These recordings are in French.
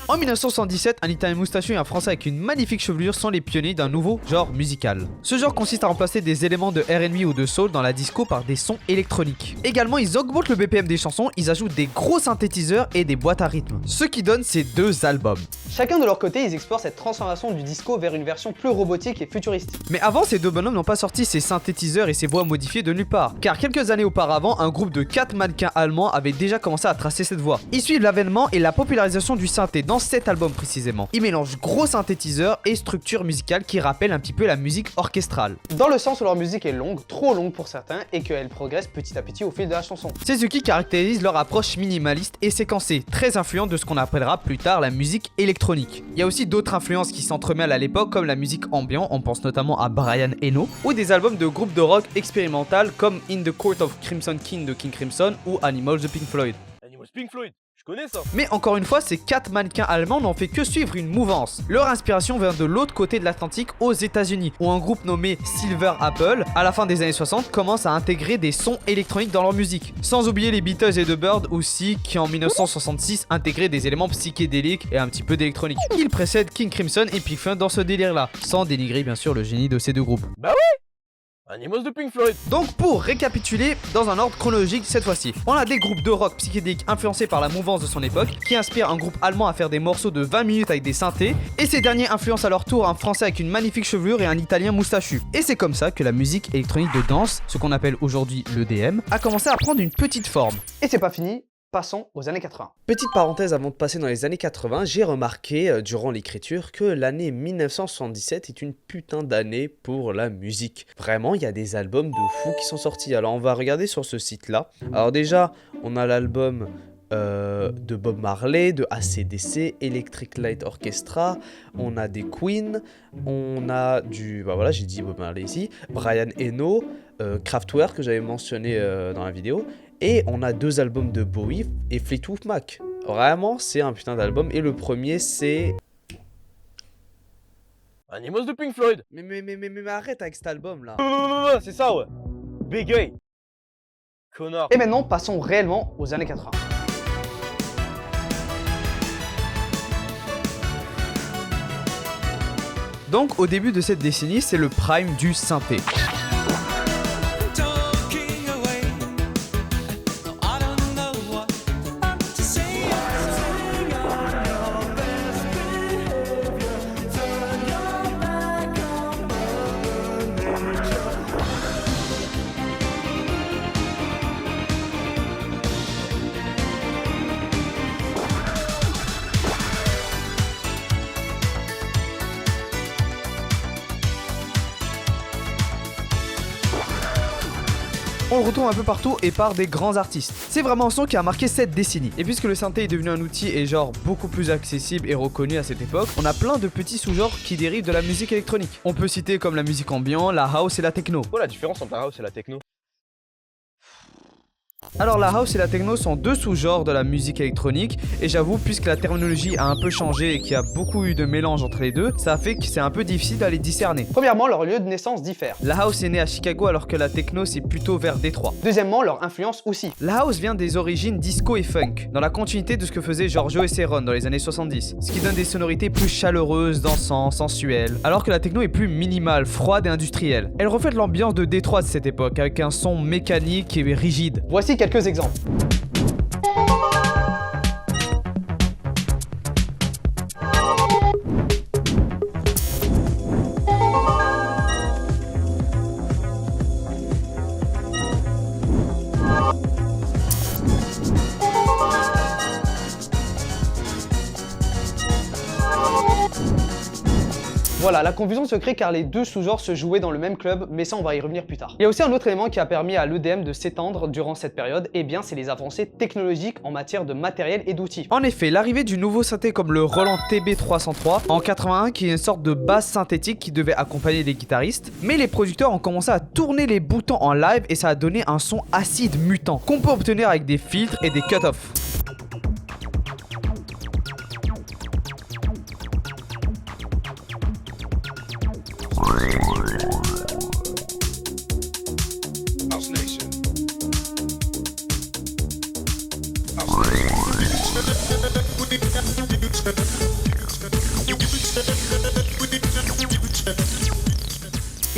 En 1977, un Italien moustachu et un Français avec une magnifique chevelure sont les pionniers d'un nouveau genre musical. Ce genre consiste à remplacer des éléments de R&B ou de soul dans la disco par des sons électroniques. Également, ils augmentent le BPM des chansons, ils ajoutent des gros synthétiseurs et des boîtes à rythme. Ce qui donne ces deux albums. Chacun de leur côté, ils explorent cette transformation du disco vers une version plus robotique et futuristique. Mais avant, ces deux bonhommes n'ont pas sorti ces synthétiseurs et ces voix modifiées de nulle part. Car quelques années auparavant, un groupe de 4 mannequins allemands avait déjà commencé à tracer cette voie. Ils suivent l'avènement et la popularisation du synthé dans cet album précisément. Ils mélangent gros synthétiseurs et structures musicales qui rappellent un petit peu la musique orchestrale. Dans le sens où leur musique est longue, trop longue pour certains, et qu'elle progresse petit à petit au fil de la chanson. C'est ce qui caractérise leur approche minimaliste et séquencée, très influente de ce qu'on appellera plus tard la musique électronique. Il y a aussi d'autres influences qui s'entremêlent à l'époque comme la musique ambiant, on pense notamment à Brian Eno, ou des albums de groupes de rock expérimental comme In the Court of Crimson King de King Crimson ou Animals de Pink Floyd. Animals Pink Floyd, je connais ça. Mais encore une fois, ces 4 mannequins allemands n'ont fait que suivre une mouvance. Leur inspiration vient de l'autre côté de l'Atlantique aux États-Unis, où un groupe nommé Silver Apple, à la fin des années 60, commence à intégrer des sons électroniques dans leur musique. Sans oublier les Beatles et The Byrds aussi, qui en 1966 intégraient des éléments psychédéliques et un petit peu d'électronique. Ils précèdent King Crimson et Pink Floyd dans ce délire-là, sans dénigrer bien sûr le génie de ces deux groupes. Bah oui, Animals de Pink Floyd. Donc pour récapituler, dans un ordre chronologique cette fois-ci, on a des groupes de rock psychédéliques influencés par la mouvance de son époque, qui inspirent un groupe allemand à faire des morceaux de 20 minutes avec des synthés, et ces derniers influencent à leur tour un français avec une magnifique chevelure et un italien moustachu. Et c'est comme ça que la musique électronique de danse, ce qu'on appelle aujourd'hui l'EDM, a commencé à prendre une petite forme. Et c'est pas fini, passons aux années 80. Petite parenthèse avant de passer dans les années 80, j'ai remarqué durant l'écriture que l'année 1977 est une putain d'année pour la musique. Vraiment, il y a des albums de fous qui sont sortis. Alors on va regarder sur ce site-là. Alors déjà, on a l'album de Bob Marley, de AC/DC, Electric Light Orchestra, on a des Queen, on a du, bah voilà, j'ai dit Bob Marley ici, Brian Eno, Kraftwerk que j'avais mentionné dans la vidéo, et on a 2 albums de Bowie et Fleetwood Mac. Vraiment, c'est un putain d'album, et le premier c'est... Animals de Pink Floyd. Mais arrête avec cet album là. C'est ça ouais. Big Gay. Connard. Et maintenant, passons réellement aux années 80. Donc au début de cette décennie, c'est le prime du synthé. On le retrouve un peu partout et par des grands artistes. C'est vraiment un son qui a marqué cette décennie. Et puisque le synthé est devenu un outil et genre beaucoup plus accessible et reconnu à cette époque, on a plein de petits sous-genres qui dérivent de la musique électronique. On peut citer comme la musique ambiant, la house et la techno. Quoi la différence entre la house et la techno? Alors la house et la techno sont 2 sous-genres de la musique électronique et j'avoue puisque la terminologie a un peu changé et qu'il y a beaucoup eu de mélange entre les deux, ça fait que c'est un peu difficile à les discerner. Premièrement, leur lieu de naissance diffère. La house est née à Chicago alors que la techno c'est plutôt vers Détroit. Deuxièmement, leur influence aussi. La house vient des origines disco et funk, dans la continuité de ce que faisaient Giorgio et Ceron dans les années 70, ce qui donne des sonorités plus chaleureuses, dansantes, sensuelles, alors que la techno est plus minimale, froide et industrielle. Elle reflète l'ambiance de Détroit de cette époque, avec un son mécanique et rigide. Voici quelques exemples. Voilà, la confusion se crée car les 2 sous-genres se jouaient dans le même club, mais ça on va y revenir plus tard. Il y a aussi un autre élément qui a permis à l'EDM de s'étendre durant cette période, et bien c'est les avancées technologiques en matière de matériel et d'outils. En effet, l'arrivée du nouveau synthé comme le Roland TB303 en 81 qui est une sorte de basse synthétique qui devait accompagner les guitaristes, mais les producteurs ont commencé à tourner les boutons en live et ça a donné un son acide mutant qu'on peut obtenir avec des filtres et des cut-offs.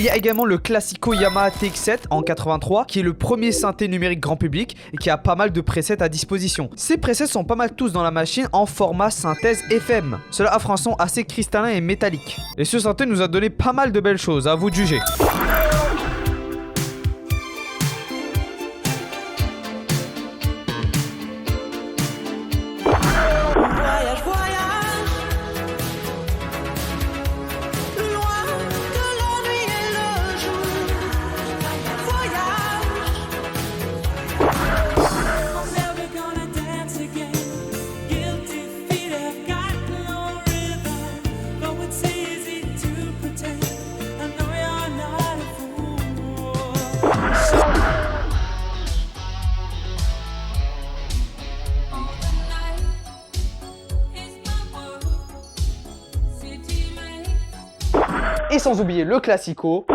Il y a également le Classico Yamaha TX7 en 83 qui est le premier synthé numérique grand public et qui a pas mal de presets à disposition. Ces presets sont pas mal tous dans la machine en format synthèse FM. Cela offre un son assez cristallin et métallique. Et ce synthé nous a donné pas mal de belles choses, à vous de juger. Et sans oublier le Classico.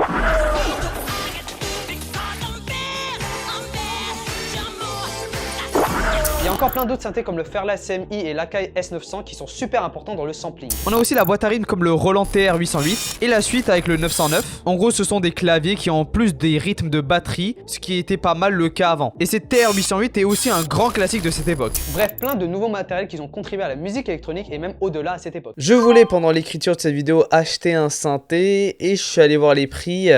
Il y a encore plein d'autres synthés comme le Fairlight CMI et l'Akai S900 qui sont super importants dans le sampling. On a aussi la boîte à rythme comme le Roland TR-808 et la suite avec le 909. En gros, ce sont des claviers qui ont en plus des rythmes de batterie, ce qui était pas mal le cas avant. Et cette TR-808 est aussi un grand classique de cette époque. Bref, plein de nouveaux matériels qui ont contribué à la musique électronique et même au-delà à cette époque. Je voulais pendant l'écriture de cette vidéo acheter un synthé et je suis allé voir les prix.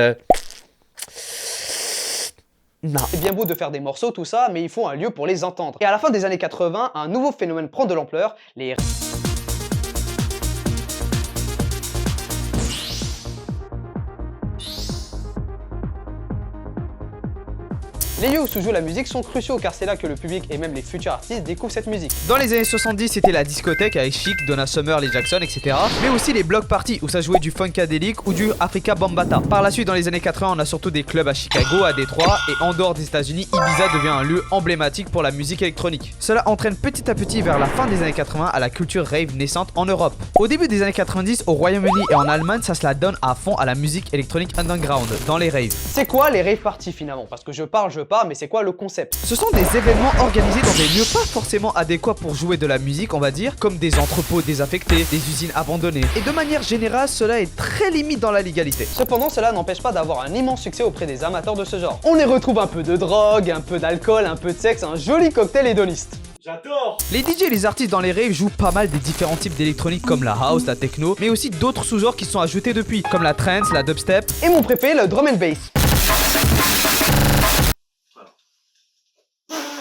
Non. C'est bien beau de faire des morceaux, tout ça, mais il faut un lieu pour les entendre. Et à la fin des années 80, un nouveau phénomène prend de l'ampleur, les... Les lieux où se joue la musique sont cruciaux car c'est là que le public et même les futurs artistes découvrent cette musique. Dans les années 70, c'était la discothèque avec Chic, Donna Summer, les Jackson, etc. Mais aussi les block parties où ça jouait du funkadelic ou du Africa Bambata. Par la suite, dans les années 80, on a surtout des clubs à Chicago, à Détroit et en dehors des États-Unis, Ibiza devient un lieu emblématique pour la musique électronique. Cela entraîne petit à petit vers la fin des années 80 à la culture rave naissante en Europe. Au début des années 90, au Royaume-Uni et en Allemagne, ça se la donne à fond à la musique électronique underground, dans les raves. C'est quoi les rave parties finalement? Parce que je parle, mais c'est quoi le concept? Ce sont des événements organisés dans des lieux pas forcément adéquats pour jouer de la musique, on va dire, comme des entrepôts désaffectés, des usines abandonnées. Et de manière générale, cela est très limite dans la légalité. Cependant, cela n'empêche pas d'avoir un immense succès auprès des amateurs de ce genre. On y retrouve un peu de drogue, un peu d'alcool, un peu de sexe, un joli cocktail hédoniste. J'adore. Les DJ et les artistes dans les raves jouent pas mal des différents types d'électronique comme la house, la techno, mais aussi d'autres sous-genres qui sont ajoutés depuis, comme la trance, la dubstep. Et mon préféré, le drum and bass.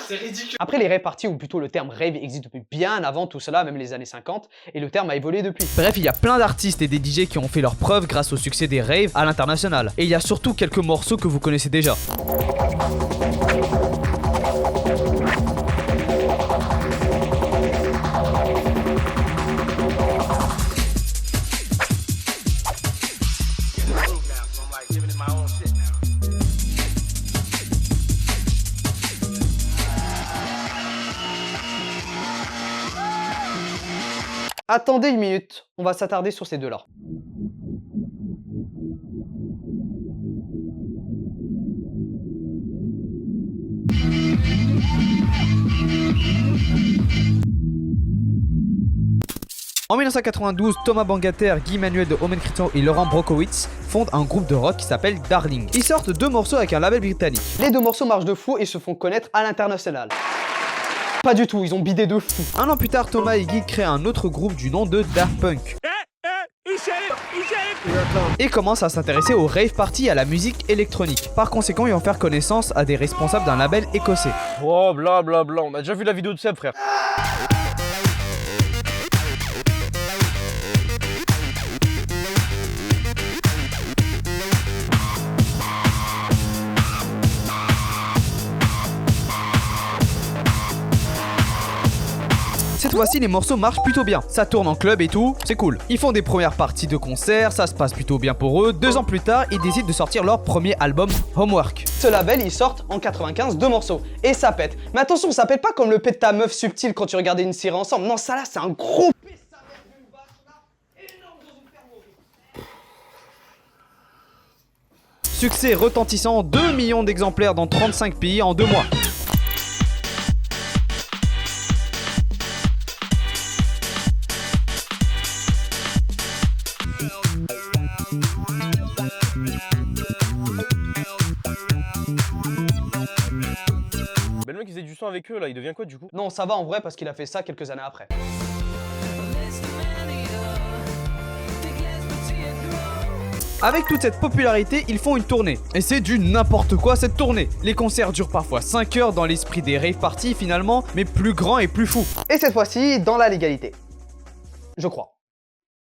C'est ridicule. Après les rave parties, ou plutôt le terme rave existe depuis bien avant tout cela, même les années 50, et le terme a évolué depuis. Bref, il y a plein d'artistes et des DJ qui ont fait leurs preuves grâce au succès des raves à l'international. Et il y a surtout quelques morceaux que vous connaissez déjà. Attendez une minute, on va s'attarder sur ces deux-là. En 1992, Thomas Bangalter, Guy Manuel de Omen Crypto et Laurent Brokowitz fondent un groupe de rock qui s'appelle Darling. Ils sortent 2 morceaux avec un label britannique. Les 2 morceaux marchent de fou et se font connaître à l'international. Pas du tout, ils ont bidé de fou. Un an plus tard, Thomas et Guy créent un autre groupe du nom de Daft Punk. Et commencent à s'intéresser aux rave parties et à la musique électronique. Par conséquent, ils vont faire connaissance à des responsables d'un label écossais. Oh, blablabla, on a déjà vu la vidéo de Seb, frère. Cette fois-ci, les morceaux marchent plutôt bien. Ça tourne en club et tout, c'est cool. Ils font des premières parties de concert, ça se passe plutôt bien pour eux. 2 ans plus tard, ils décident de sortir leur premier album, Homework. Ce label, ils sortent en 95 2 morceaux. Et ça pète. Mais attention, ça pète pas comme le pet de ta meuf subtil quand tu regardais une série ensemble. Non, ça là, c'est un gros pet, ça va être d'une vache là, énorme dans une ferme. Succès retentissant, 2 millions d'exemplaires dans 35 pays en 2 mois. relation avec eux là, il devient quoi du coup? Non, ça va en vrai parce qu'il a fait ça quelques années après. Avec toute cette popularité, ils font une tournée. Et c'est du n'importe quoi cette tournée. Les concerts durent parfois 5 heures dans l'esprit des rave parties finalement, mais plus grand et plus fou. Et cette fois-ci, dans la légalité. Je crois.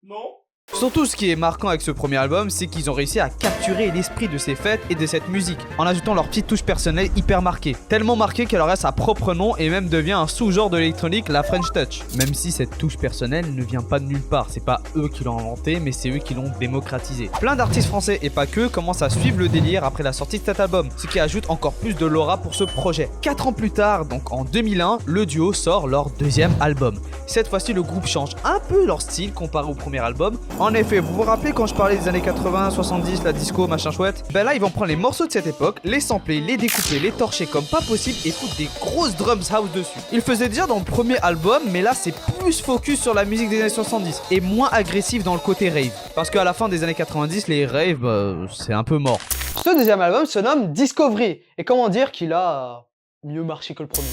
Non. Surtout ce qui est marquant avec ce premier album, c'est qu'ils ont réussi à capturer l'esprit de ces fêtes et de cette musique, en ajoutant leur petite touche personnelle hyper marquée. Tellement marquée qu'elle aurait sa propre nom et même devient un sous-genre de l'électronique, la French Touch. Même si cette touche personnelle ne vient pas de nulle part, c'est pas eux qui l'ont inventé, mais c'est eux qui l'ont démocratisé. Plein d'artistes français et pas que commencent à suivre le délire après la sortie de cet album, ce qui ajoute encore plus de l'aura pour ce projet. 4 ans plus tard, donc en 2001, le duo sort leur deuxième album. Cette fois-ci, le groupe change un peu leur style comparé au premier album. En effet, vous vous rappelez quand je parlais des années 80, 70, la disco, machin chouette? Ben là, ils vont prendre les morceaux de cette époque, les sampler, les découper, les torcher comme pas possible et foutre des grosses drums house dessus. Ils le faisaient déjà dans le premier album, mais là, c'est plus focus sur la musique des années 70 et moins agressif dans le côté rave. Parce qu'à la fin des années 90, les raves, c'est un peu mort. Ce deuxième album se nomme Discovery. Et comment dire qu'il a mieux marché que le premier.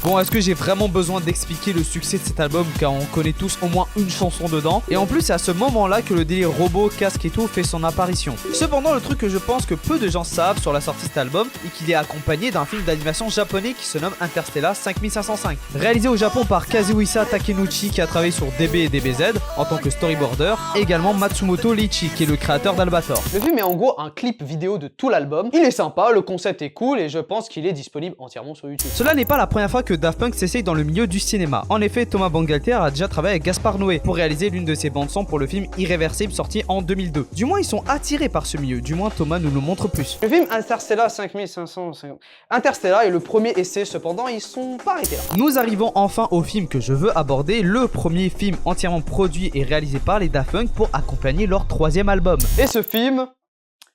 Bon, est-ce que j'ai vraiment besoin d'expliquer le succès de cet album car on connaît tous au moins une chanson dedans? Et en plus c'est à ce moment là que le délire robot, casque et tout fait son apparition. Cependant le truc que je pense que peu de gens savent sur la sortie de cet album est qu'il est accompagné d'un film d'animation japonais qui se nomme Interstellar 5505. Réalisé au Japon par Kazuhisa Takenouchi qui a travaillé sur DB et DBZ en tant que storyboarder, et également Matsumoto Lichi qui est le créateur d'Albator. Le film est en gros un clip vidéo de tout l'album. Il est sympa, le concept est cool et je pense qu'il est disponible entièrement sur YouTube. Cela n'est pas la première fois que Daft Punk s'essaye dans le milieu du cinéma. En effet, Thomas Bangalter a déjà travaillé avec Gaspard Noé pour réaliser l'une de ses bandes-son pour le film Irréversible sorti en 2002. Du moins, ils sont attirés par ce milieu, du moins Thomas nous le montre plus. Le film Interstellar 5550. Interstellar est le premier essai, cependant ils sont pas arrêtés là. Nous arrivons enfin au film que je veux aborder, le premier film entièrement produit et réalisé par les Daft Punk pour accompagner leur troisième album. Et ce film,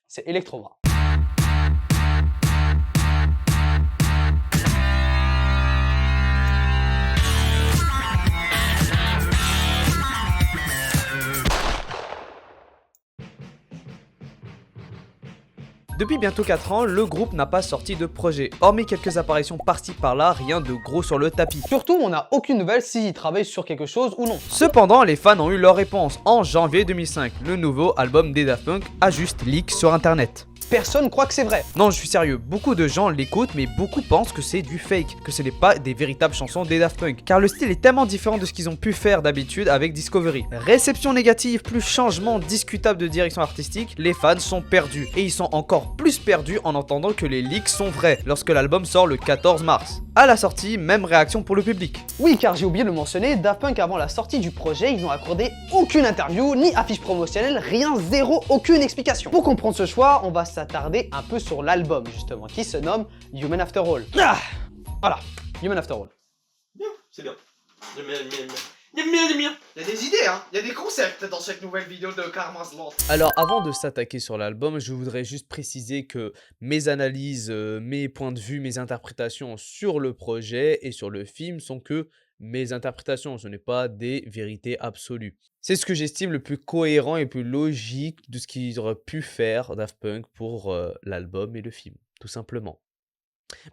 c'est Electrova. Depuis bientôt 4 ans, le groupe n'a pas sorti de projet, hormis quelques apparitions par-ci par-là, rien de gros sur le tapis. Surtout, on n'a aucune nouvelle s'ils travaillent sur quelque chose ou non. Cependant, les fans ont eu leur réponse. En janvier 2005, le nouveau album des Daft Punk a juste leak sur internet. Personne croit que c'est vrai. Non, je suis sérieux, beaucoup de gens l'écoutent, mais beaucoup pensent que c'est du fake, que ce n'est pas des véritables chansons des Daft Punk, car le style est tellement différent de ce qu'ils ont pu faire d'habitude avec Discovery. Réception négative plus changement discutable de direction artistique, les fans sont perdus, et ils sont encore plus perdus en entendant que les leaks sont vrais, lorsque l'album sort le 14 mars. À la sortie, même réaction pour le public. Oui, car j'ai oublié de le mentionner, Daft Punk avant la sortie du projet, ils n'ont accordé aucune interview, ni affiche promotionnelle, rien, zéro, aucune explication. Pour comprendre ce choix, on va s'attarder un peu sur l'album justement, qui se nomme Human After All. Ah, voilà, Human After All. Bien, c'est bien. J'aime bien. Il y a des idées, hein, il y a des concepts dans cette nouvelle vidéo de Karma's Lost. Alors avant de s'attaquer sur l'album, je voudrais juste préciser que mes analyses, mes points de vue, mes interprétations sur le projet et sur le film sont que mes interprétations, ce n'est pas des vérités absolues. C'est ce que j'estime le plus cohérent et le plus logique de ce qu'ils auraient pu faire Daft Punk pour l'album et le film, tout simplement.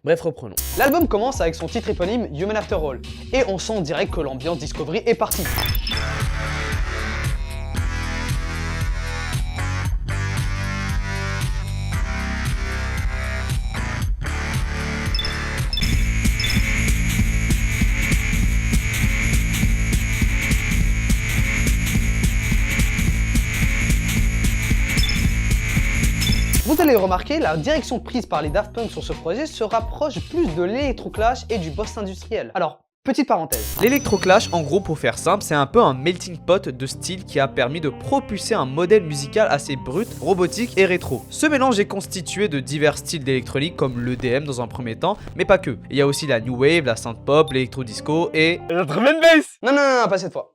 Bref, reprenons. L'album commence avec son titre éponyme Human After All, et on sent direct que l'ambiance Discovery est partie. Vous allez remarquer, la direction prise par les Daft Punk sur ce projet se rapproche plus de l'électroclash et du post-industriel. Alors, Petite parenthèse. L'électroclash, en gros pour faire simple, c'est un peu un melting pot de styles qui a permis de propulser un modèle musical assez brut, robotique et rétro. Ce mélange est constitué de divers styles d'électronique comme l'EDM dans un premier temps, mais pas que. Il y a aussi la new wave, la synth pop, l'électro-disco et... La drum and bass. Non, pas cette fois.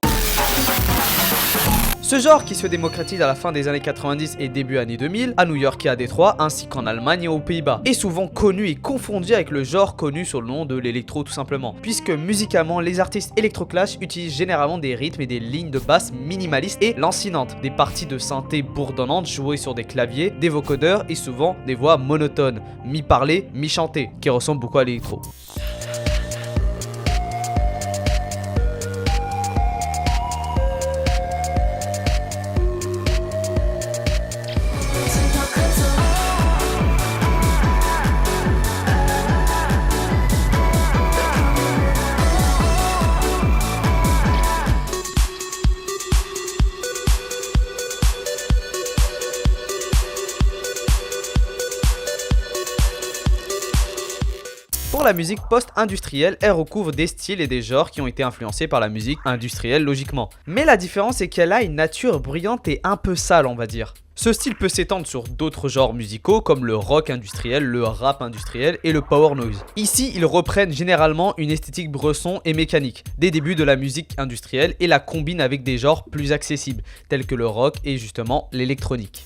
Ce genre qui se démocratise à la fin des années 90 et début années 2000, à New York et à Détroit, ainsi qu'en Allemagne et aux Pays-Bas, est souvent connu et confondu avec le genre connu sous le nom de l'électro tout simplement, puisque musicalement, les artistes électroclash utilisent généralement des rythmes et des lignes de basse minimalistes et lancinantes, des parties de synthé bourdonnantes jouées sur des claviers, des vocodeurs et souvent des voix monotones, mi-parlées, mi-chantées, qui ressemblent beaucoup à l'électro. Pour la musique post-industrielle, elle recouvre des styles et des genres qui ont été influencés par la musique industrielle logiquement. Mais la différence est qu'elle a une nature bruyante et un peu sale, on va dire. Ce style peut s'étendre sur d'autres genres musicaux comme le rock industriel, le rap industriel et le power noise. Ici, ils reprennent généralement une esthétique bresson et mécanique des débuts de la musique industrielle et la combinent avec des genres plus accessibles tels que le rock et justement l'électronique.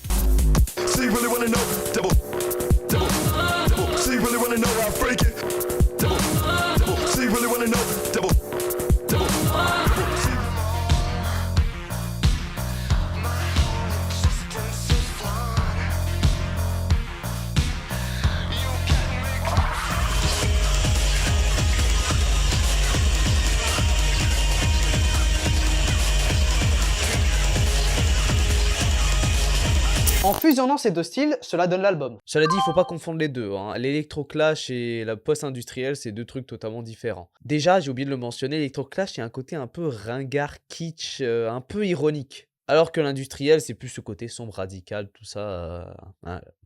En fusionnant ces deux styles, cela donne l'album. Cela dit, il faut pas confondre les deux, hein. L'électroclash et la post-industrielle, c'est deux trucs totalement différents. Déjà, j'ai oublié de le mentionner, l'électroclash, il y a un côté un peu ringard, kitsch, un peu ironique. Alors que l'industriel, c'est plus ce côté sombre, radical, tout ça,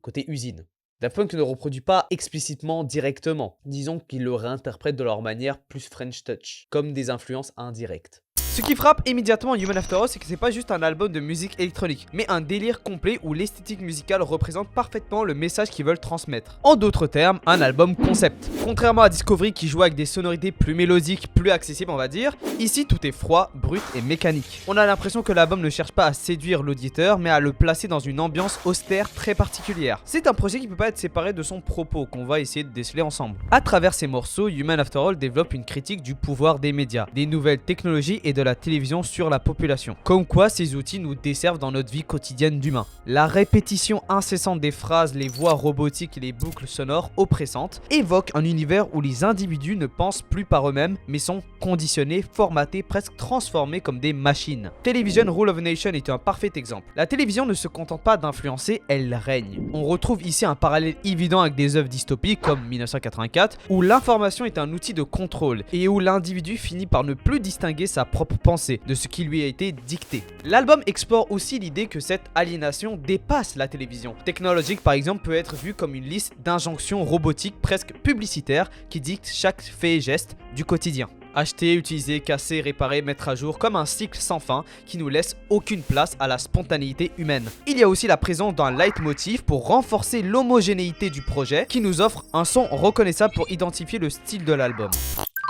côté usine. Daft Punk ne reproduit pas explicitement directement. Disons qu'ils le réinterprètent de leur manière plus French touch, comme des influences indirectes. Ce qui frappe immédiatement Human After All, c'est que c'est pas juste un album de musique électronique, mais un délire complet où l'esthétique musicale représente parfaitement le message qu'ils veulent transmettre. En d'autres termes, un album concept. Contrairement à Discovery qui joue avec des sonorités plus mélodiques, plus accessibles on va dire, ici tout est froid, brut et mécanique. On a l'impression que l'album ne cherche pas à séduire l'auditeur, mais à le placer dans une ambiance austère très particulière. C'est un projet qui peut pas être séparé de son propos qu'on va essayer de déceler ensemble. À travers ces morceaux, Human After All développe une critique du pouvoir des médias, des nouvelles technologies et de la télévision sur la population. Comme quoi ces outils nous desservent dans notre vie quotidienne d'humain. La répétition incessante des phrases, les voix robotiques et les boucles sonores oppressantes évoquent un univers où les individus ne pensent plus par eux-mêmes mais sont conditionnés, formatés, presque transformés comme des machines. Television Rule of a Nation est un parfait exemple. La télévision ne se contente pas d'influencer, elle règne. On retrouve ici un parallèle évident avec des œuvres dystopiques comme 1984 où l'information est un outil de contrôle et où l'individu finit par ne plus distinguer sa propre pensée de ce qui lui a été dicté. L'album explore aussi l'idée que cette aliénation dépasse la télévision. Technologique par exemple peut être vue comme une liste d'injonctions robotiques presque publicitaires qui dictent chaque fait et geste du quotidien. Acheter, utiliser, casser, réparer, mettre à jour, comme un cycle sans fin qui nous laisse aucune place à la spontanéité humaine. Il y a aussi la présence d'un leitmotiv pour renforcer l'homogénéité du projet qui nous offre un son reconnaissable pour identifier le style de l'album.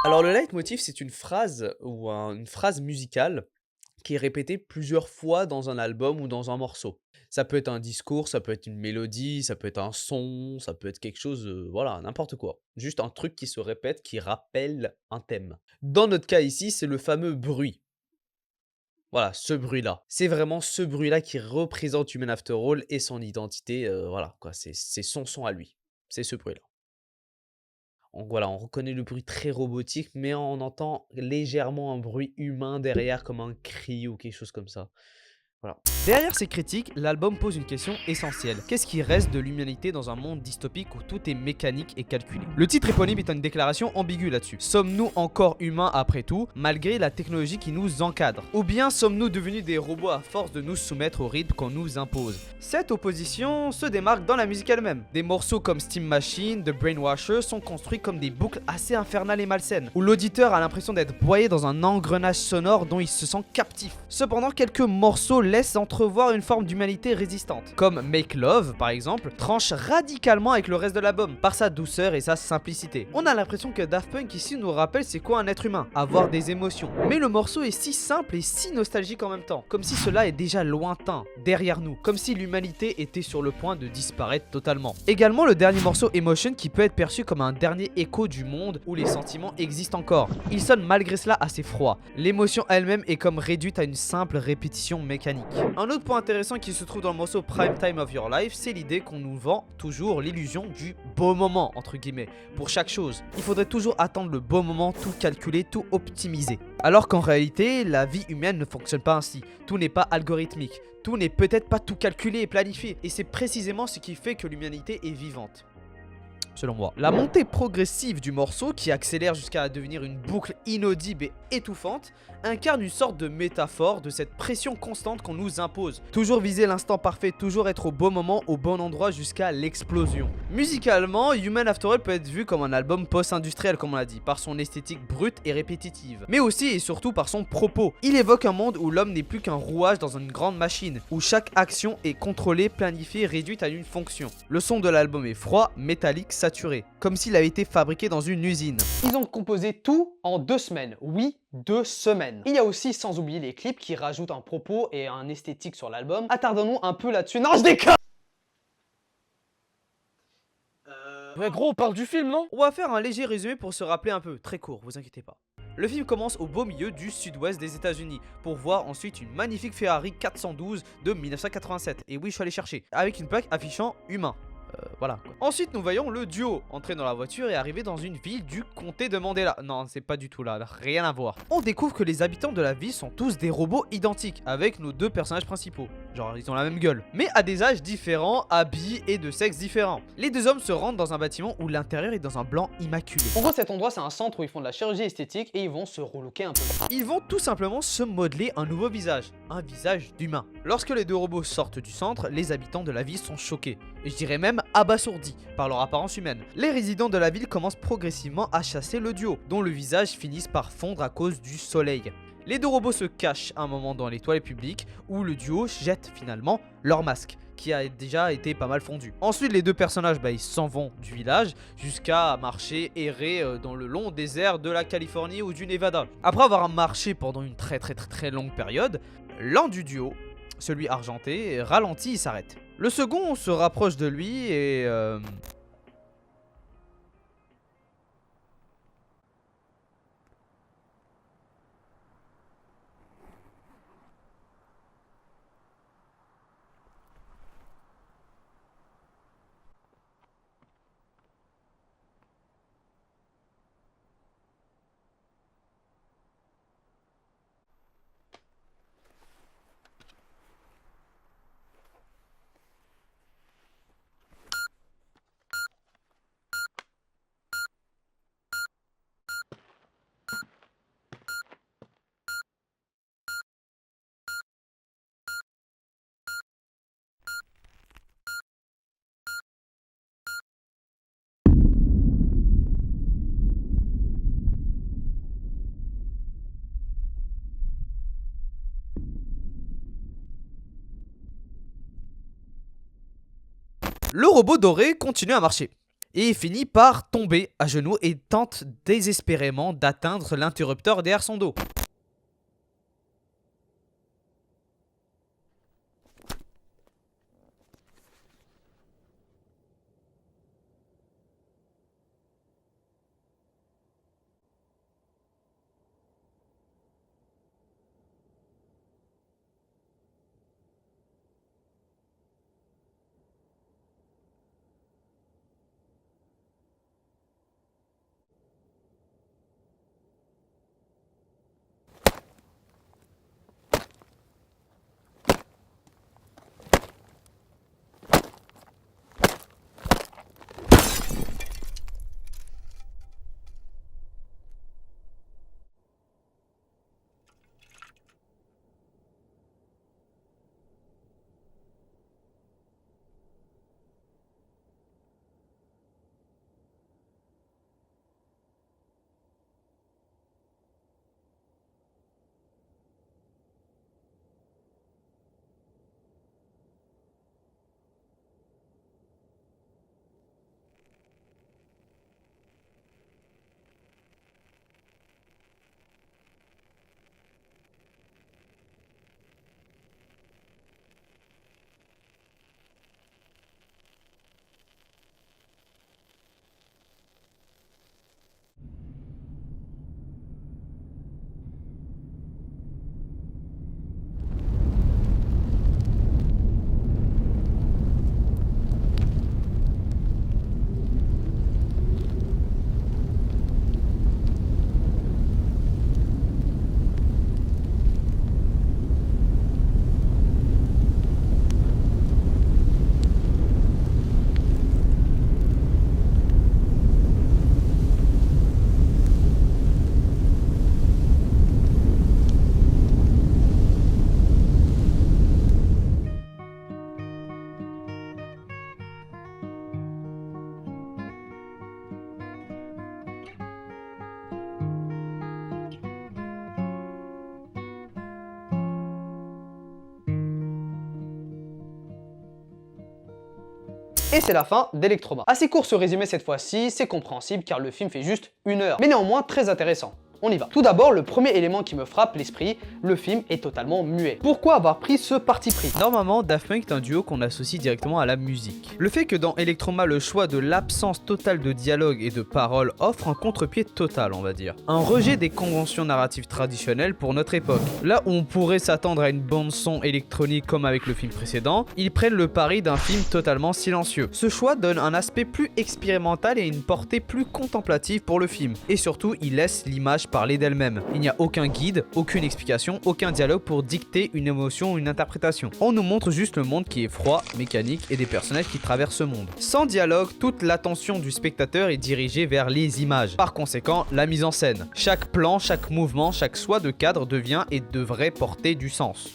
Alors le leitmotiv, c'est une phrase ou une phrase musicale qui est répétée plusieurs fois dans un album ou dans un morceau. Ça peut être un discours, ça peut être une mélodie, ça peut être un son, ça peut être quelque chose, voilà, n'importe quoi. Juste un truc qui se répète, qui rappelle un thème. Dans notre cas ici, c'est le fameux bruit. Voilà, ce bruit-là. C'est vraiment ce bruit-là qui représente Human After All et son identité, voilà, quoi, c'est son son à lui. C'est ce bruit-là. Donc voilà, on reconnaît le bruit très robotique, mais on entend légèrement un bruit humain derrière, comme un cri ou quelque chose comme ça. Voilà. Derrière ces critiques, l'album pose une question essentielle. Qu'est-ce qui reste de l'humanité dans un monde dystopique où tout est mécanique et calculé? Le titre éponyme est une déclaration ambiguë là-dessus. Sommes-nous encore humains après tout, malgré la technologie qui nous encadre? Ou bien sommes-nous devenus des robots à force de nous soumettre au rythme qu'on nous impose? Cette opposition se démarque dans la musique elle-même. Des morceaux comme Steam Machine, The Brainwasher sont construits comme des boucles assez infernales et malsaines, où l'auditeur a l'impression d'être broyé dans un engrenage sonore dont il se sent captif. Cependant, quelques morceaux laissent entrevoir une forme d'humanité résistante, comme Make Love par exemple, tranche radicalement avec le reste de l'album, par sa douceur et sa simplicité. On a l'impression que Daft Punk ici nous rappelle c'est quoi un être humain, avoir des émotions. Mais le morceau est si simple et si nostalgique en même temps, comme si cela est déjà lointain, derrière nous, comme si l'humanité était sur le point de disparaître totalement. Également le dernier morceau Emotion qui peut être perçu comme un dernier écho du monde où les sentiments existent encore. Il sonne malgré cela assez froid. L'émotion elle-même est comme réduite à une simple répétition mécanique. Un autre point intéressant qui se trouve dans le morceau Prime Time of Your Life, c'est l'idée qu'on nous vend toujours l'illusion du beau moment, entre guillemets, pour chaque chose. Il faudrait toujours attendre le beau moment, tout calculer, tout optimiser. Alors qu'en réalité, la vie humaine ne fonctionne pas ainsi. Tout n'est pas algorithmique. Tout n'est peut-être pas tout calculé et planifié. Et c'est précisément ce qui fait que l'humanité est vivante. Selon moi. La montée progressive du morceau, qui accélère jusqu'à devenir une boucle inaudible et étouffante, incarne une sorte de métaphore de cette pression constante qu'on nous impose. Toujours viser l'instant parfait, toujours être au bon moment, au bon endroit jusqu'à l'explosion. Musicalement, Human After All peut être vu comme un album post-industriel comme on l'a dit, par son esthétique brute et répétitive, mais aussi et surtout par son propos. Il évoque un monde où l'homme n'est plus qu'un rouage dans une grande machine, où chaque action est contrôlée, planifiée, réduite à une fonction. Le son de l'album est froid, métallique, saturé, comme s'il avait été fabriqué dans une usine. Ils ont composé tout en 2 semaines. Oui, 2 semaines. Il y a aussi, sans oublier les clips qui rajoutent un propos et un esthétique sur l'album. Attardons-nous un peu là-dessus. Non, je déconne! Ouais, gros, on parle du film, non? On va faire un léger résumé pour se rappeler un peu, très court, vous inquiétez pas. Le film commence au beau milieu du sud-ouest des États-Unis pour voir ensuite une magnifique Ferrari 412 de 1987. Et oui, je suis allé chercher, avec une plaque affichant humain. Voilà quoi. Ensuite nous voyons le duo entrer dans la voiture et arriver dans une ville du comté de Mandela. Non, c'est pas du tout là, rien à voir. On découvre que les habitants de la ville sont tous des robots identiques avec nos deux personnages principaux. Genre ils ont la même gueule, mais à des âges différents, habits et de sexes différents. Les deux hommes se rendent dans un bâtiment où l'intérieur est dans un blanc immaculé. En gros, cet endroit, c'est un centre où ils font de la chirurgie esthétique et ils vont se relooker un peu. Ils vont tout simplement se modeler un nouveau visage, un visage d'humain. Lorsque les deux robots sortent du centre, les habitants de la ville sont choqués, et je dirais même abasourdis par leur apparence humaine. Les résidents de la ville commencent progressivement à chasser le duo, dont le visage finisse par fondre à cause du soleil. Les deux robots se cachent un moment dans les toilettes publiques où le duo jette finalement leur masque, qui a déjà été pas mal fondu. Ensuite les deux personnages ils s'en vont du village jusqu'à marcher, errer dans le long désert de la Californie ou du Nevada. Après avoir marché pendant une très longue période, l'un du duo, celui argenté, ralentit et s'arrête. Le second se rapproche de lui et... Le robot doré continue à marcher et finit par tomber à genoux et tente désespérément d'atteindre l'interrupteur derrière son dos. Et c'est la fin d'Electroma. Assez court ce résumé cette fois-ci, c'est compréhensible car le film fait juste 1 heure, mais néanmoins très intéressant. On y va. Tout d'abord, le premier élément qui me frappe l'esprit, le film est totalement muet. Pourquoi avoir pris ce parti pris? Normalement, Daft Punk est un duo qu'on associe directement à la musique. Le fait que dans Electroma, le choix de l'absence totale de dialogue et de parole offre un contre-pied total, on va dire. Un rejet des conventions narratives traditionnelles pour notre époque. Là où on pourrait s'attendre à une bande-son électronique comme avec le film précédent, ils prennent le pari d'un film totalement silencieux. Ce choix donne un aspect plus expérimental et une portée plus contemplative pour le film. Et surtout, il laisse l'image parler d'elle-même. Il n'y a aucun guide, aucune explication, aucun dialogue pour dicter une émotion ou une interprétation. On nous montre juste le monde qui est froid, mécanique et des personnages qui traversent ce monde. Sans dialogue, toute l'attention du spectateur est dirigée vers les images. Par conséquent, la mise en scène. Chaque plan, chaque mouvement, chaque choix de cadre devient et devrait porter du sens.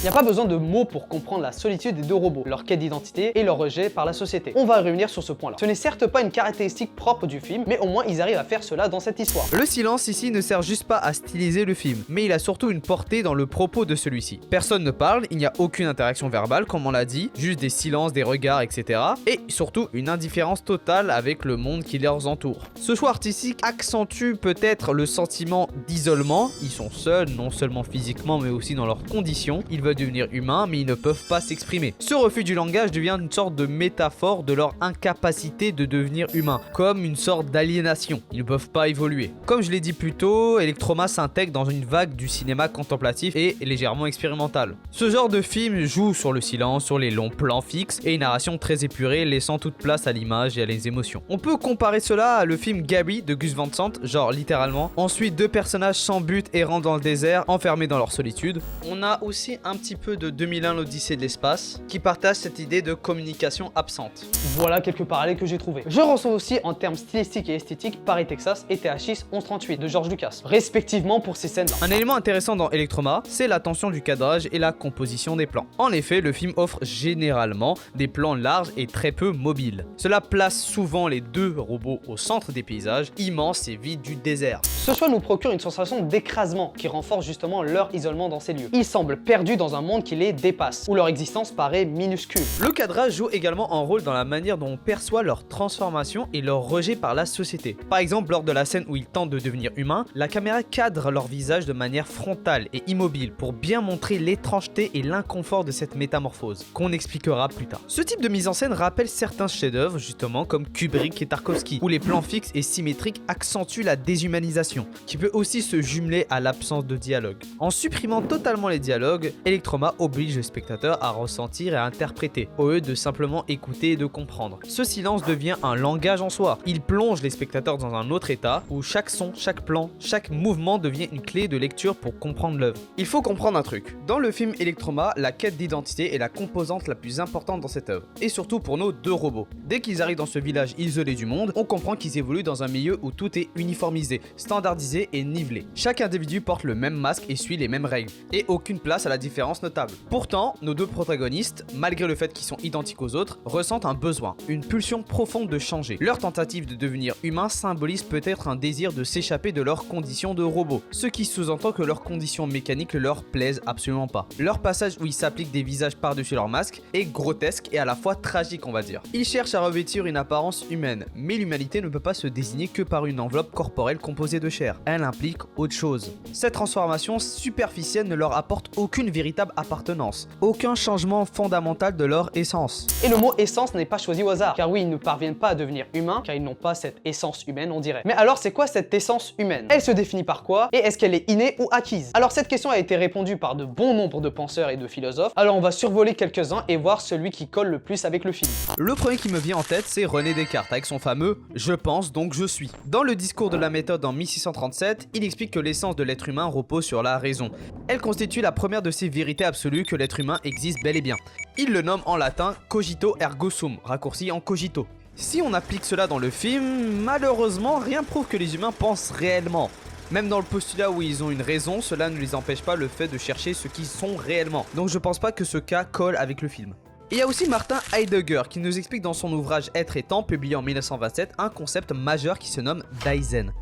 Il n'y a pas besoin de mots pour comprendre la solitude des deux robots, leur quête d'identité et leur rejet par la société. On va revenir sur ce point-là. Ce n'est certes pas une caractéristique propre du film, mais au moins ils arrivent à faire cela dans cette histoire. Le silence ici ne sert juste pas à styliser le film, mais il a surtout une portée dans le propos de celui-ci. Personne ne parle, il n'y a aucune interaction verbale comme on l'a dit, juste des silences, des regards, etc. Et surtout une indifférence totale avec le monde qui les entoure. Ce choix artistique accentue peut-être le sentiment d'isolement. Ils sont seuls, non seulement physiquement mais aussi dans leurs conditions. Ils veulent devenir humains mais ils ne peuvent pas s'exprimer. Ce refus du langage devient une sorte de métaphore de leur incapacité de devenir humains, comme une sorte d'aliénation. Ils ne peuvent pas évoluer. Comme je l'ai dit plus tôt, Electroma s'intègre dans une vague du cinéma contemplatif et légèrement expérimental. Ce genre de film joue sur le silence, sur les longs plans fixes et une narration très épurée laissant toute place à l'image et à les émotions. On peut comparer cela à le film Gabby de Gus Van Sant, genre littéralement. On suit deux personnages sans but errant dans le désert, enfermés dans leur solitude. On a aussi un petit peu de 2001 l'Odyssée de l'espace qui partage cette idée de communication absente. Voilà quelques parallèles que j'ai trouvés. Je ressens aussi en termes stylistiques et esthétiques Paris Texas et THX 1138 de George Lucas, respectivement pour ces scènes-là. Un élément intéressant dans Electroma, c'est la tension du cadrage et la composition des plans. En effet, le film offre généralement des plans larges et très peu mobiles. Cela place souvent les deux robots au centre des paysages immenses et vides du désert. Ce choix nous procure une sensation d'écrasement qui renforce justement leur isolement dans ces lieux. Ils semblent perdus dans un monde qui les dépasse, où leur existence paraît minuscule. Le cadrage joue également un rôle dans la manière dont on perçoit leur transformation et leur rejet par la société. Par exemple, lors de la scène où ils tentent de devenir humains, la caméra cadre leur visage de manière frontale et immobile pour bien montrer l'étrangeté et l'inconfort de cette métamorphose, qu'on expliquera plus tard. Ce type de mise en scène rappelle certains chefs-d'œuvre, justement comme Kubrick et Tarkovsky, où les plans fixes et symétriques accentuent la déshumanisation, qui peut aussi se jumeler à l'absence de dialogue. En supprimant totalement les dialogues, Electroma oblige le spectateur à ressentir et à interpréter, au lieu de simplement écouter et de comprendre. Ce silence devient un langage en soi. Il plonge les spectateurs dans un autre état, où chaque son, chaque plan, chaque mouvement devient une clé de lecture pour comprendre l'œuvre. Il faut comprendre un truc. Dans le film Electroma, la quête d'identité est la composante la plus importante dans cette œuvre, et surtout pour nos deux robots. Dès qu'ils arrivent dans ce village isolé du monde, on comprend qu'ils évoluent dans un milieu où tout est uniformisé, standardisé et nivelé. Chaque individu porte le même masque et suit les mêmes règles, et aucune place à la différence notable. Pourtant, nos deux protagonistes, malgré le fait qu'ils sont identiques aux autres, ressentent un besoin, une pulsion profonde de changer. Leur tentative de devenir humain symbolise peut-être un désir de s'échapper de leurs conditions de robots, ce qui sous-entend que leurs conditions mécaniques leur plaisent absolument pas. Leur passage où ils s'appliquent des visages par-dessus leur masque est grotesque et à la fois tragique, on va dire. Ils cherchent à revêtir une apparence humaine, mais l'humanité ne peut pas se désigner que par une enveloppe corporelle composée de chair. Elle implique autre chose. Cette transformation superficielle ne leur apporte aucune véritable appartenance, aucun changement fondamental de leur essence. Et le mot essence n'est pas choisi au hasard, car oui, ils ne parviennent pas à devenir humains, car ils n'ont pas cette essence humaine, on dirait. Mais alors, c'est quoi cette essence humaine? Elle se définit par quoi? Et est-ce qu'elle est innée ou acquise? Alors, cette question a été répondue par de bons nombres de penseurs et de philosophes, alors on va survoler quelques-uns et voir celui qui colle le plus avec le film. Le premier qui me vient en tête, c'est René Descartes, avec son fameux « je pense donc je suis ». Dans le discours de la méthode en 1637, il explique que l'essence de l'être humain repose sur la raison. Elle constitue la première de ces vérités absolues que l'être humain existe bel et bien. Il le nomme en latin cogito ergo sum, raccourci en cogito. Si on applique cela dans le film, malheureusement rien prouve que les humains pensent réellement. Même dans le postulat où ils ont une raison, cela ne les empêche pas le fait de chercher ce qu'ils sont réellement. Donc je pense pas que ce cas colle avec le film. Il y a aussi Martin Heidegger qui nous explique dans son ouvrage Être et Temps, publié en 1927, un concept majeur qui se nomme Daisen.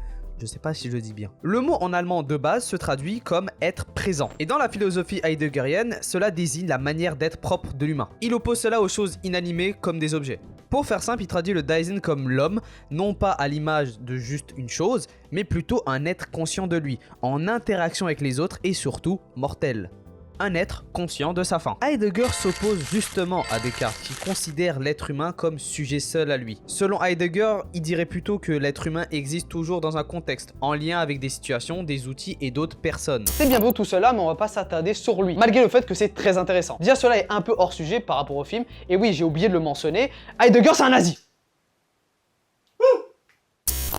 Je sais pas si je le dis bien. Le mot en allemand de base se traduit comme être présent. Et dans la philosophie heideggerienne, cela désigne la manière d'être propre de l'humain. Il oppose cela aux choses inanimées comme des objets. Pour faire simple, il traduit le Dasein comme l'homme, non pas à l'image de juste une chose, mais plutôt un être conscient de lui, en interaction avec les autres et surtout mortel. Un être conscient de sa fin. Heidegger s'oppose justement à Descartes qui considère l'être humain comme sujet seul à lui. Selon Heidegger, il dirait plutôt que l'être humain existe toujours dans un contexte, en lien avec des situations, des outils et d'autres personnes. C'est bien beau tout cela, mais on va pas s'attarder sur lui, malgré le fait que c'est très intéressant. Déjà, cela est un peu hors sujet par rapport au film, et oui, j'ai oublié de le mentionner, Heidegger c'est un nazi.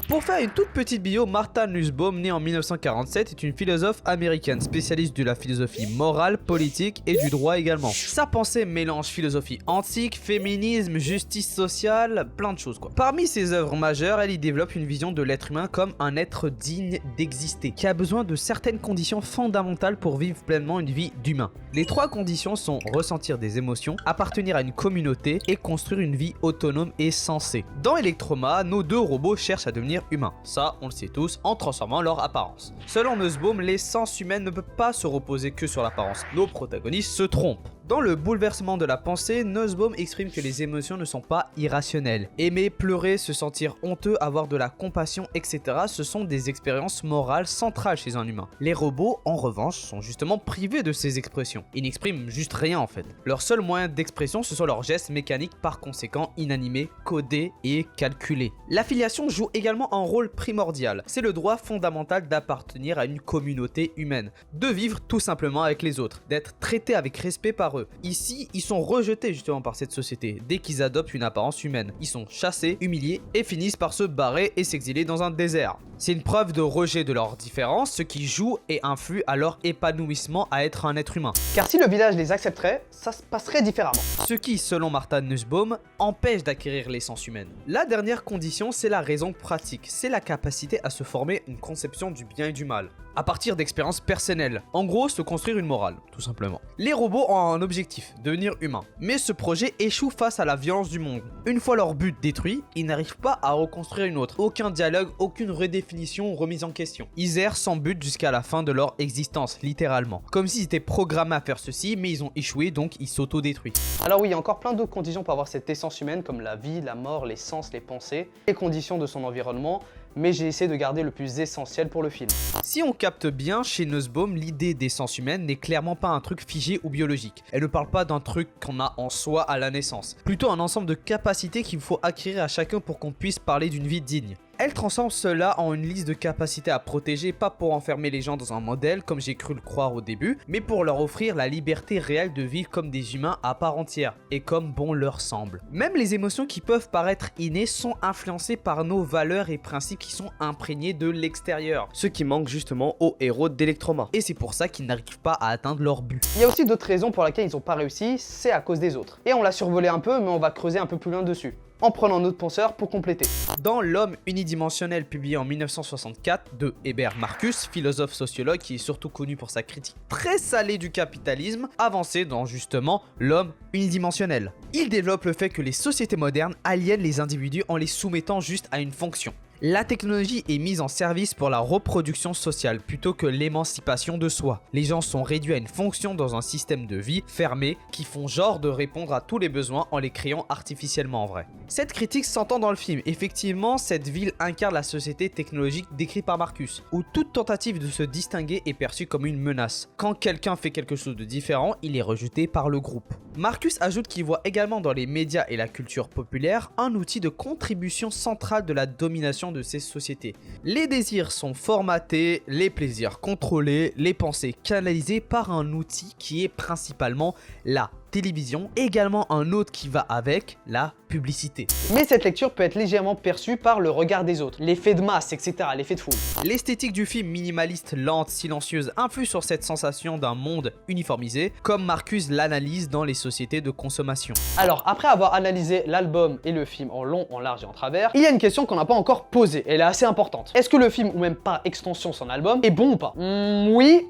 Pour faire une toute petite bio, Martha Nussbaum, née en 1947, est une philosophe américaine, spécialiste de la philosophie morale, politique et du droit également. Sa pensée mélange philosophie antique, féminisme, justice sociale, plein de choses quoi. Parmi ses œuvres majeures, elle y développe une vision de l'être humain comme un être digne d'exister, qui a besoin de certaines conditions fondamentales pour vivre pleinement une vie d'humain. Les 3 conditions sont ressentir des émotions, appartenir à une communauté et construire une vie autonome et sensée. Dans Electroma, nos 2 robots cherchent à devenir humains. Ça, on le sait tous, en transformant leur apparence. Selon Nussbaum, l'essence humaine ne peut pas se reposer que sur l'apparence. Nos protagonistes se trompent. Dans le bouleversement de la pensée, Nussbaum exprime que les émotions ne sont pas irrationnelles. Aimer, pleurer, se sentir honteux, avoir de la compassion, etc. ce sont des expériences morales centrales chez un humain. Les robots, en revanche, sont justement privés de ces expressions. Ils n'expriment juste rien en fait. Leur seul moyen d'expression, ce sont leurs gestes mécaniques, par conséquent inanimés, codés et calculés. L'affiliation joue également un rôle primordial. C'est le droit fondamental d'appartenir à une communauté humaine, de vivre tout simplement avec les autres, d'être traité avec respect par eux. Ici, ils sont rejetés justement par cette société dès qu'ils adoptent une apparence humaine. Ils sont chassés, humiliés et finissent par se barrer et s'exiler dans un désert. C'est une preuve de rejet de leurs différences, ce qui joue et influe à leur épanouissement à être un être humain. Car si le village les accepterait, ça se passerait différemment. Ce qui, selon Martha Nussbaum, empêche d'acquérir l'essence humaine. La dernière condition, c'est la raison pratique. C'est la capacité à se former une conception du bien et du mal, à partir d'expériences personnelles. En gros, se construire une morale, tout simplement. Les robots ont un objectif, devenir humains. Mais ce projet échoue face à la violence du monde. Une fois leur but détruit, ils n'arrivent pas à reconstruire une autre. Aucun dialogue, aucune redéfinition ou remise en question. Ils errent sans but jusqu'à la fin de leur existence, littéralement. Comme s'ils étaient programmés à faire ceci, mais ils ont échoué, donc ils s'auto-détruisent. Alors oui, il y a encore plein d'autres conditions pour avoir cette essence humaine, comme la vie, la mort, les sens, les pensées, les conditions de son environnement, mais j'ai essayé de garder le plus essentiel pour le film. Si on capte bien, chez Nussbaum, l'idée d'essence humaine n'est clairement pas un truc figé ou biologique. Elle ne parle pas d'un truc qu'on a en soi à la naissance. Plutôt un ensemble de capacités qu'il faut acquérir à chacun pour qu'on puisse parler d'une vie digne. Elle transforme cela en une liste de capacités à protéger, pas pour enfermer les gens dans un modèle comme j'ai cru le croire au début, mais pour leur offrir la liberté réelle de vivre comme des humains à part entière, et comme bon leur semble. Même les émotions qui peuvent paraître innées sont influencées par nos valeurs et principes qui sont imprégnés de l'extérieur. Ce qui manque justement aux héros d'Electroma. Et c'est pour ça qu'ils n'arrivent pas à atteindre leur but. Il y a aussi d'autres raisons pour lesquelles ils n'ont pas réussi, c'est à cause des autres. Et on l'a survolé un peu, mais on va creuser un peu plus loin dessus, en prenant notre penseur pour compléter. Dans L'homme unidimensionnel, publié en 1964 de Hébert Marcus, philosophe sociologue qui est surtout connu pour sa critique très salée du capitalisme, avancé dans justement L'homme unidimensionnel. Il développe le fait que les sociétés modernes aliènent les individus en les soumettant juste à une fonction. La technologie est mise en service pour la reproduction sociale plutôt que l'émancipation de soi. Les gens sont réduits à une fonction dans un système de vie fermé qui font genre de répondre à tous les besoins en les créant artificiellement en vrai. Cette critique s'entend dans le film. Effectivement, cette ville incarne la société technologique décrite par Marcus, où toute tentative de se distinguer est perçue comme une menace. Quand quelqu'un fait quelque chose de différent, il est rejeté par le groupe. Marcus ajoute qu'il voit également dans les médias et la culture populaire un outil de contribution centrale de la domination de ces sociétés. Les désirs sont formatés, les plaisirs contrôlés, les pensées canalisées par un outil qui est principalement la télévision, également un autre qui va avec, la publicité. Mais cette lecture peut être légèrement perçue par le regard des autres, l'effet de masse, etc., l'effet de foule. L'esthétique du film minimaliste, lente, silencieuse influe sur cette sensation d'un monde uniformisé, comme Marcus l'analyse dans les sociétés de consommation. Alors, après avoir analysé l'album et le film en long, en large et en travers, il y a une question qu'on n'a pas encore posée, elle est assez importante. Est-ce que le film, ou même par extension son album, est bon ou pas? Oui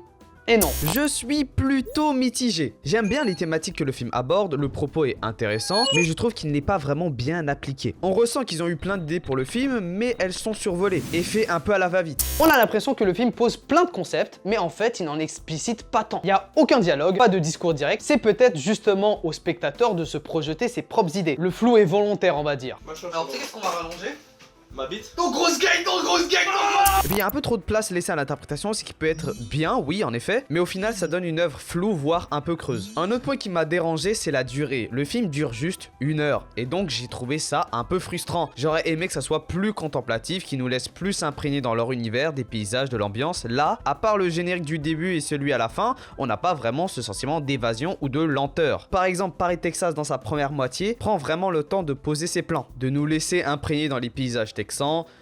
Et non. Je suis plutôt mitigé. J'aime bien les thématiques que le film aborde, le propos est intéressant, mais je trouve qu'il n'est pas vraiment bien appliqué. On ressent qu'ils ont eu plein d'idées pour le film, mais elles sont survolées et fait un peu à la va-vite. On a l'impression que le film pose plein de concepts, mais en fait, il n'en explicite pas tant. Il n'y a aucun dialogue, pas de discours direct. C'est peut-être justement au spectateur de se projeter ses propres idées. Le flou est volontaire, on va dire. Alors, tu sais qu'est-ce qu'on va rallonger? Ma bite. Et puis il y a un peu trop de place laissée à l'interprétation, ce qui peut être bien, oui en effet, mais au final ça donne une œuvre floue, voire un peu creuse. Un autre point qui m'a dérangé, c'est la durée. Le film dure juste 1 heure, et donc j'ai trouvé ça un peu frustrant. J'aurais aimé que ça soit plus contemplatif, qui nous laisse plus s'imprégner dans leur univers, des paysages, de l'ambiance. Là, à part le générique du début et celui à la fin, on n'a pas vraiment ce sentiment d'évasion ou de lenteur. Par exemple, Paris Texas dans sa première moitié prend vraiment le temps de poser ses plans, de nous laisser imprégner dans les paysages texans.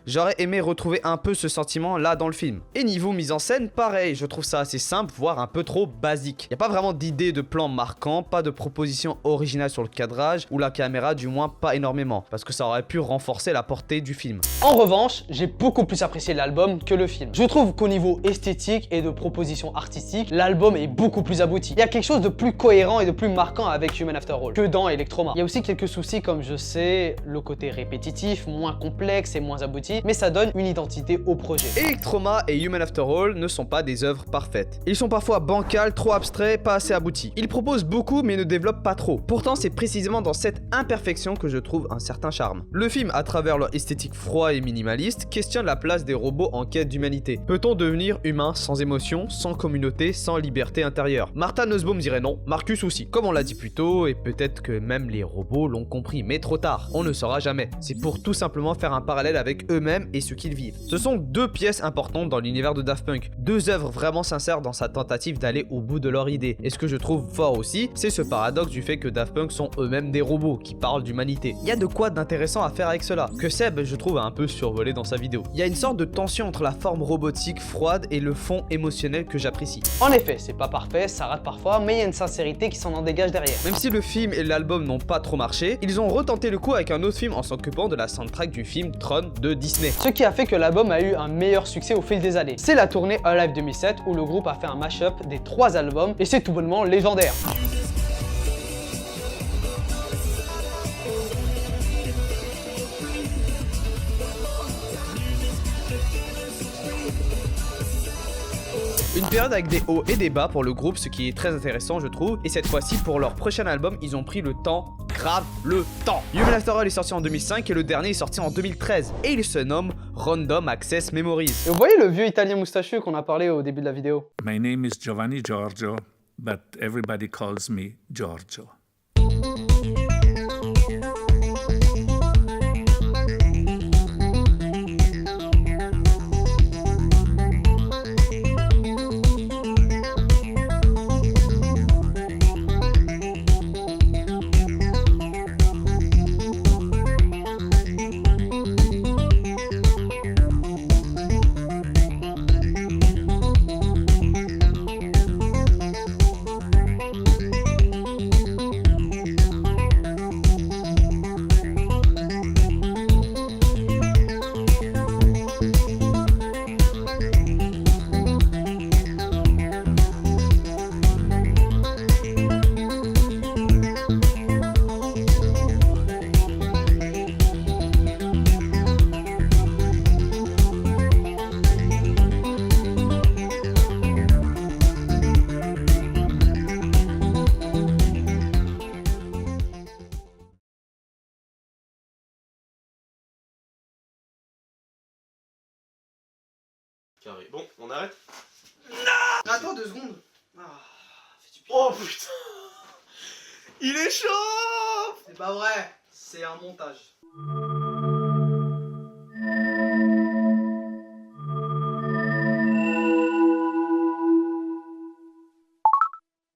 J'aurais aimé retrouver un peu ce sentiment là dans le film. Et niveau mise en scène, pareil, je trouve ça assez simple, voire un peu trop basique. Y a pas vraiment d'idée de plan marquant, pas de proposition originale sur le cadrage, ou la caméra du moins pas énormément, parce que ça aurait pu renforcer la portée du film. En revanche, j'ai beaucoup plus apprécié l'album que le film. Je trouve qu'au niveau esthétique et de proposition artistique, l'album est beaucoup plus abouti. Il y a quelque chose de plus cohérent et de plus marquant avec Human After All que dans Electroma. Il y a aussi quelques soucis comme je sais, le côté répétitif, moins complexe et moins abouti, mais ça donne une identité au projet. Electroma et Human After All ne sont pas des œuvres parfaites. Ils sont parfois bancals, trop abstraits, pas assez aboutis. Ils proposent beaucoup mais ne développent pas trop. Pourtant, c'est précisément dans cette imperfection que je trouve un certain charme. Le film, à travers leur esthétique froide et minimaliste, questionne la place des robots en quête d'humanité. Peut-on devenir humain sans émotion, sans communauté, sans liberté intérieure? Martha Nussbaum dirait non, Marcus aussi. Comme on l'a dit plus tôt, et peut-être que même les robots l'ont compris, mais trop tard. On ne saura jamais. C'est pour tout simplement faire un parallèle avec eux-mêmes et ce qu'ils vivent. Ce sont deux pièces importantes dans l'univers de Daft Punk, deux œuvres vraiment sincères dans sa tentative d'aller au bout de leur idée. Et ce que je trouve fort aussi, c'est ce paradoxe du fait que Daft Punk sont eux-mêmes des robots qui parlent d'humanité. Il y a de quoi d'intéressant à faire avec cela, que Seb, je trouve, a un peu survolé dans sa vidéo. Il y a une sorte de tension entre la forme robotique froide et le fond émotionnel que j'apprécie. En effet, c'est pas parfait, ça rate parfois, mais il y a une sincérité qui s'en en dégage derrière. Même si le film et l'album n'ont pas trop marché, ils ont retenté le coup avec un autre film en s'occupant de la soundtrack du film Tron de Disney. Ce qui a fait que l'album a eu un meilleur succès au fil des années. C'est la tournée Alive 2007 où le groupe a fait un mash-up des 3 albums et c'est tout bonnement légendaire. Une période avec des hauts et des bas pour le groupe, ce qui est très intéressant je trouve, et cette fois-ci pour leur prochain album, ils ont pris le temps, grave le temps. Human After All est sorti en 2005 et le dernier est sorti en 2013, et il se nomme Random Access Memories. Et vous voyez le vieux italien moustachu qu'on a parlé au début de la vidéo? My name is Giovanni Giorgio, but everybody calls me Giorgio. Carré. Bon, on arrête? Attends 2 secondes. Oh putain! Il est chaud! C'est pas vrai, c'est un montage.